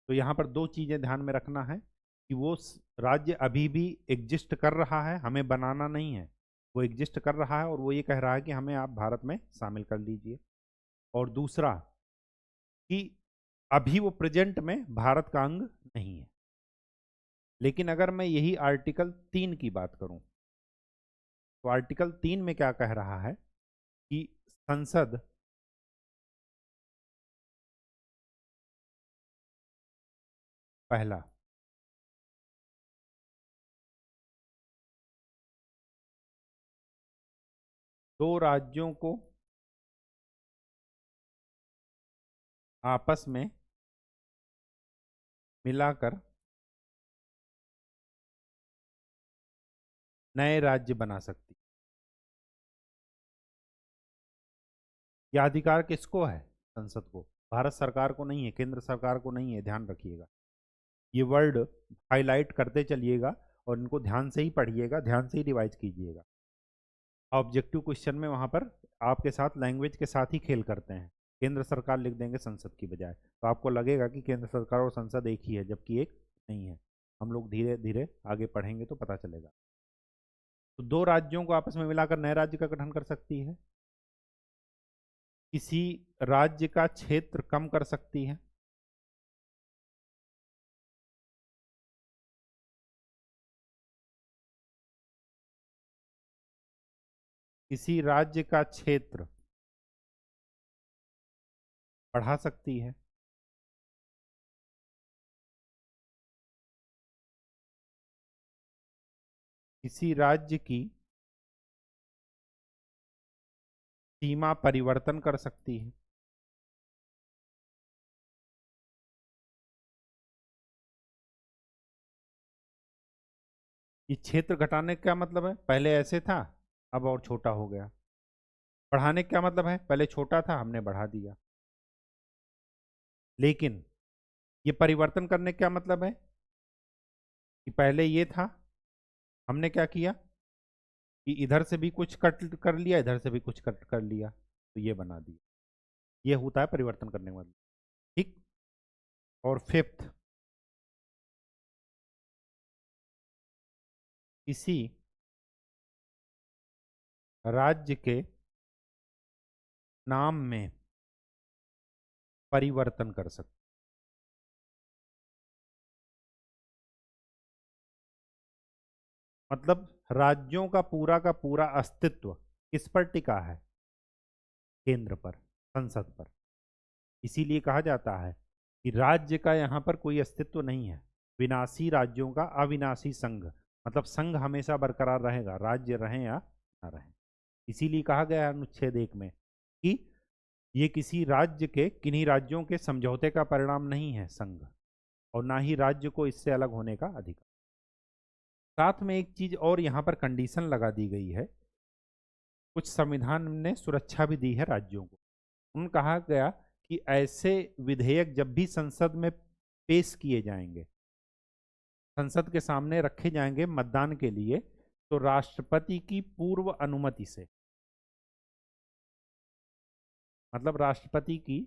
तो यहाँ पर दो चीज़ें ध्यान में रखना है कि वो राज्य अभी भी एग्जिस्ट कर रहा है, हमें बनाना नहीं है, वो एग्जिस्ट कर रहा है और वो ये कह रहा है कि हमें आप भारत में शामिल कर लीजिए। और दूसरा कि अभी वो प्रेजेंट में भारत का अंग नहीं है। लेकिन अगर मैं यही आर्टिकल 3 की बात करूं, तो आर्टिकल 3 में क्या कह रहा है कि संसद पहला दो राज्यों को आपस में मिलाकर नए राज्य बना सकती। यह अधिकार किसको है? संसद को, भारत सरकार को नहीं है, केंद्र सरकार को नहीं है, ध्यान रखिएगा। ये वर्ड हाईलाइट करते चलिएगा और इनको ध्यान से ही पढ़िएगा, ध्यान से ही रिवाइज कीजिएगा। ऑब्जेक्टिव क्वेश्चन में वहां पर आपके साथ लैंग्वेज के साथ ही खेल करते हैं, केंद्र सरकार लिख देंगे संसद की बजाय, तो आपको लगेगा कि केंद्र सरकार और संसद एक ही है, जबकि एक नहीं है। हम लोग धीरे धीरे आगे पढ़ेंगे तो पता चलेगा। तो दो राज्यों को आपस में मिलाकर नए राज्य का गठन कर सकती है, किसी राज्य का क्षेत्र कम कर सकती है, किसी राज्य का क्षेत्र बढ़ा सकती है, किसी राज्य की सीमा परिवर्तन कर सकती है। ये क्षेत्र घटाने का क्या मतलब है? पहले ऐसे था, अब और छोटा हो गया। बढ़ाने का क्या मतलब है? पहले छोटा था, हमने बढ़ा दिया। लेकिन ये परिवर्तन करने का क्या मतलब है? कि पहले ये था, हमने क्या किया कि इधर से भी कुछ कट कर लिया, इधर से भी कुछ कट कर लिया, तो ये बना दिया। ये होता है परिवर्तन करने का मतलब। ठीक। और फिफ्थ, किसी राज्य के नाम में परिवर्तन कर सकते। मतलब राज्यों का पूरा अस्तित्व किस पर टिका है? केंद्र पर, संसद पर। इसीलिए कहा जाता है कि राज्य का यहाँ पर कोई अस्तित्व नहीं है, विनाशी राज्यों का अविनाशी संघ। मतलब संघ हमेशा बरकरार रहेगा, राज्य रहे या ना रहे। इसीलिए कहा गया है अनुच्छेद 1 में कि ये किसी राज्य के, किन्हीं राज्यों के समझौते का परिणाम नहीं है संघ, और ना ही राज्य को इससे अलग होने का अधिकार। साथ में एक चीज और यहाँ पर कंडीशन लगा दी गई है, कुछ संविधान ने सुरक्षा भी दी है राज्यों को। उन कहा गया कि ऐसे विधेयक जब भी संसद में पेश किए जाएंगे, संसद के सामने रखे जाएंगे मतदान के लिए, तो राष्ट्रपति की पूर्व अनुमति से, मतलब राष्ट्रपति की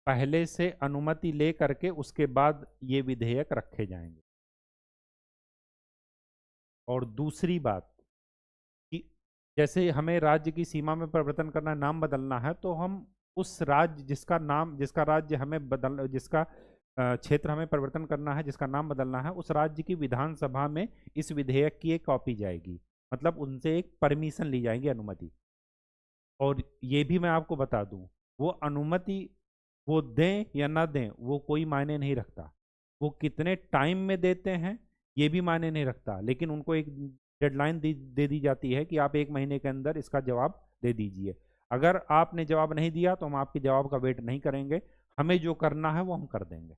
पहले से अनुमति ले करके उसके बाद ये विधेयक रखे जाएंगे। और दूसरी बात कि जैसे हमें राज्य की सीमा में परिवर्तन करना, नाम बदलना है, तो हम उस राज्य जिसका नाम, जिसका राज्य हमें बदल, जिसका क्षेत्र हमें परिवर्तन करना है, जिसका नाम बदलना है, उस राज्य की विधानसभा में इस विधेयक की एक कॉपी जाएगी, मतलब उनसे एक परमिशन ली जाएगी, अनुमति। और ये भी मैं आपको बता दूं, वो अनुमति वो दें या ना दें वो कोई मायने नहीं रखता, वो कितने टाइम में देते हैं ये भी मायने नहीं रखता, लेकिन उनको एक डेडलाइन दे दी जाती है कि आप 1 महीने के अंदर इसका जवाब दे दीजिए। अगर आपने जवाब नहीं दिया तो हम आपके जवाब का वेट नहीं करेंगे, हमें जो करना है वो हम कर देंगे।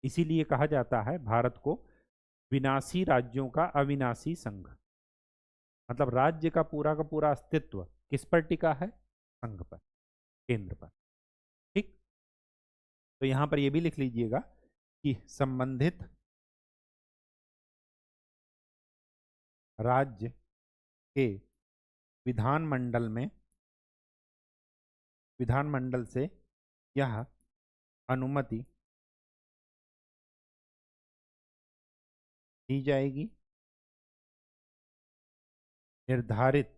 इसीलिए कहा जाता है भारत को विनाशी राज्यों का अविनाशी संघ। मतलब राज्य का पूरा अस्तित्व किस पर टिका है? संघ पर, केंद्र पर। ठीक, तो यहां पर यह भी लिख लीजिएगा कि संबंधित राज्य के विधानमंडल में, विधानमंडल से यह अनुमति दी जाएगी, निर्धारित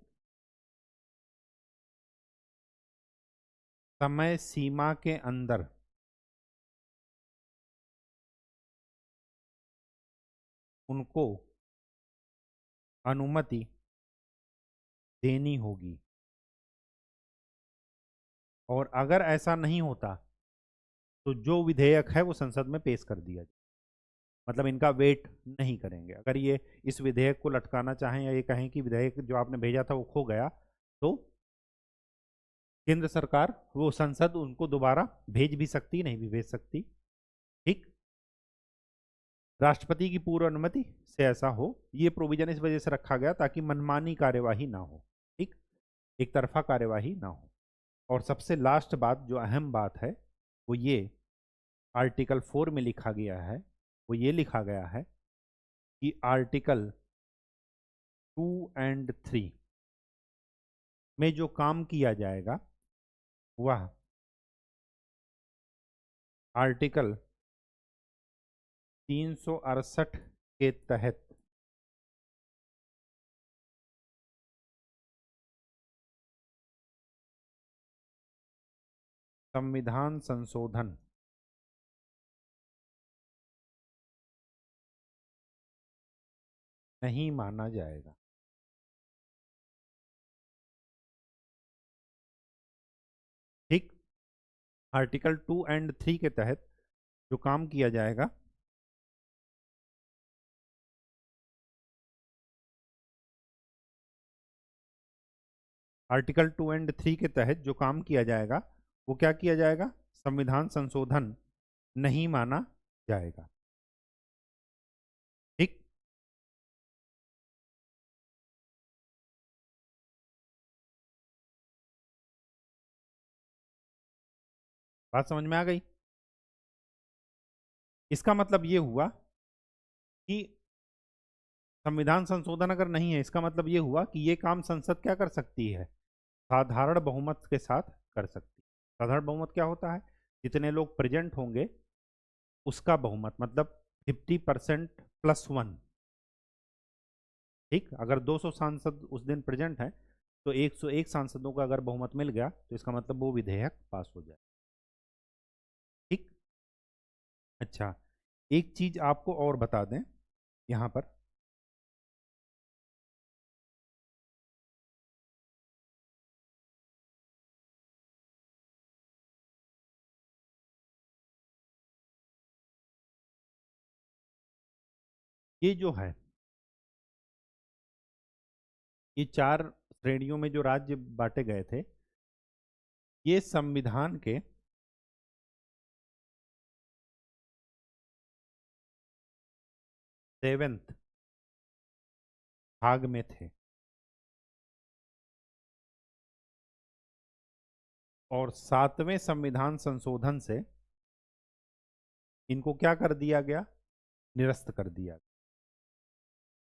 समय सीमा के अंदर उनको अनुमति देनी होगी। और अगर ऐसा नहीं होता तो जो विधेयक है वो संसद में पेश कर दिया जाए, मतलब इनका वेट नहीं करेंगे। अगर ये इस विधेयक को लटकाना चाहें या ये कहें कि विधेयक जो आपने भेजा था वो खो गया, तो केंद्र सरकार, वो संसद उनको दोबारा भेज भी सकती, नहीं भी भेज सकती। ठीक, राष्ट्रपति की पूर्व अनुमति से ऐसा हो, ये प्रोविजन इस वजह से रखा गया ताकि मनमानी कार्यवाही ना हो। ठीक, एक तरफा कार्यवाही ना हो। और सबसे लास्ट बात, जो अहम बात है, वो ये आर्टिकल 4 में लिखा गया है, वो ये लिखा गया है कि आर्टिकल 2 और 3 में जो काम किया जाएगा वह आर्टिकल 368 के तहत संविधान संशोधन नहीं माना जाएगा। ठीक, आर्टिकल 2 और 3 के तहत जो काम किया जाएगा आर्टिकल 2 और 3 के तहत जो काम किया जाएगा वो क्या किया जाएगा? संविधान संशोधन नहीं माना जाएगा। ठीक, बात समझ में आ गई? इसका मतलब ये हुआ कि संविधान संशोधन अगर नहीं है, इसका मतलब ये हुआ कि ये काम संसद क्या कर सकती है? साधारण बहुमत के साथ कर सकती है। साधारण बहुमत क्या होता है? जितने लोग प्रेजेंट होंगे उसका बहुमत, मतलब 50% +1। ठीक, अगर 200 सांसद उस दिन प्रेजेंट हैं तो 101 सांसदों का अगर बहुमत मिल गया तो इसका मतलब वो विधेयक पास हो जाए। ठीक, अच्छा, एक चीज आपको और बता दें यहां पर, ये जो है, ये 4 श्रेणियों में जो राज्य बांटे गए थे, ये संविधान के 7th भाग में थे और 7वें संविधान संशोधन से इनको क्या कर दिया गया, निरस्त कर दिया।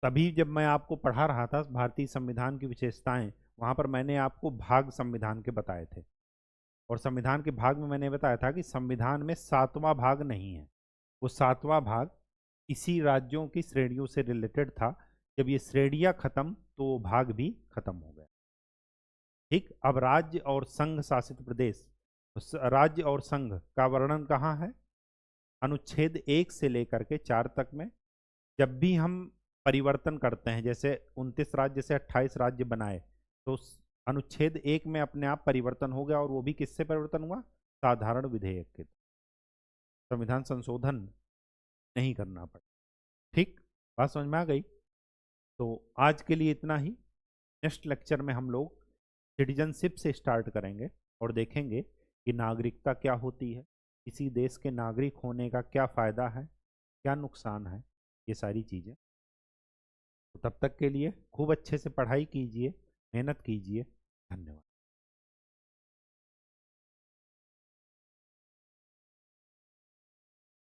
तभी जब मैं आपको पढ़ा रहा था भारतीय संविधान की विशेषताएं, वहां पर मैंने आपको भाग संविधान के बताए थे और संविधान के भाग में मैंने बताया था कि संविधान में 7वां भाग नहीं है। वो 7वां भाग इसी राज्यों की श्रेणियों से रिलेटेड था। जब ये श्रेणियां खत्म तो वो भाग भी खत्म हो गया। ठीक, अब राज्य और संघ शासित प्रदेश, तो राज्य और संघ का वर्णन कहाँ है, अनुच्छेद 1 से लेकर के 4 तक में। जब भी हम परिवर्तन करते हैं, जैसे 29 राज्य से 28 राज्य बनाए, तो अनुच्छेद 1 में अपने आप परिवर्तन हो गया और वो भी किससे परिवर्तन हुआ, साधारण विधेयक के। संविधान संशोधन नहीं करना पड़ा। ठीक, बात समझ में आ गई। तो आज के लिए इतना ही। नेक्स्ट लेक्चर में हम लोग सिटीजनशिप से स्टार्ट करेंगे और देखेंगे कि नागरिकता क्या होती है, किसी देश के नागरिक होने का क्या फ़ायदा है, क्या नुकसान है, ये सारी चीज़ें। तो तब तक के लिए खूब अच्छे से पढ़ाई कीजिए, मेहनत कीजिए। धन्यवाद।